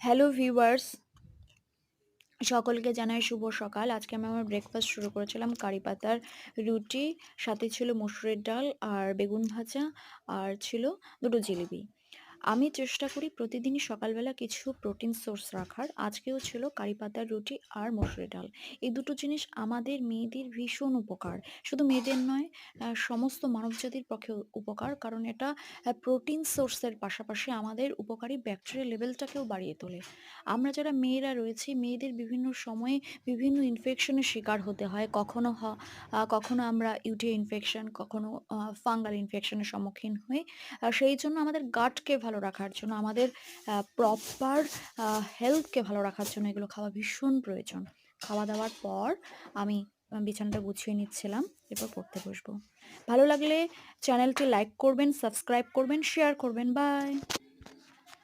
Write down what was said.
Hello viewers, সকলকে জানাই শুভ সকাল। আজকে আমি আমার ব্রেকফাস্ট শুরু করেছিলাম কারি পাতার রুটি, সাথে ছিল মসুরের ডাল আর বেগুন ভাজা, আর ছিল ২ টো জিলিপি। আমি চেষ্টা করি প্রতিদিনই সকালবেলা কিছু প্রোটিন সোর্স রাখার। আজকেও ছিল কারি পাতার রুটি আর মসুরের ডাল। এই দুটো জিনিস আমাদের মেয়েদের ভীষণ উপকার। শুধু মেয়েদের নয়, সমস্ত মানবজাতির পক্ষে উপকার। কারণ এটা প্রোটিন সোর্সের পাশাপাশি আমাদের উপকারী ব্যাকটেরিয়া লেভেলটাকেও বাড়িয়ে তোলে। আমরা যারা মেয়েরা রয়েছি, মেয়েদের বিভিন্ন সময়ে বিভিন্ন ইনফেকশনের শিকার হতে হয়। কখনো আমরা ইউটিআই ইনফেকশন, কখনো ফাঙ্গাল ইনফেকশনের সম্মুখীন হই। সেই জন্য আমাদের গাটকে ভালো রাখার জন্য, আমাদের প্রপার হেলথকে ভালো রাখার জন্য এগুলো খাওয়া ভীষণ প্রয়োজন। খাওয়া-দাওয়ার পর আমি বিছানাটা গুছিয়ে নিচ্ছিলাম। এরপর পড়তে বসবো। ভালো লাগলে চ্যানেলটি লাইক করবেন, সাবস্ক্রাইব করবেন, শেয়ার করবেন। বাই।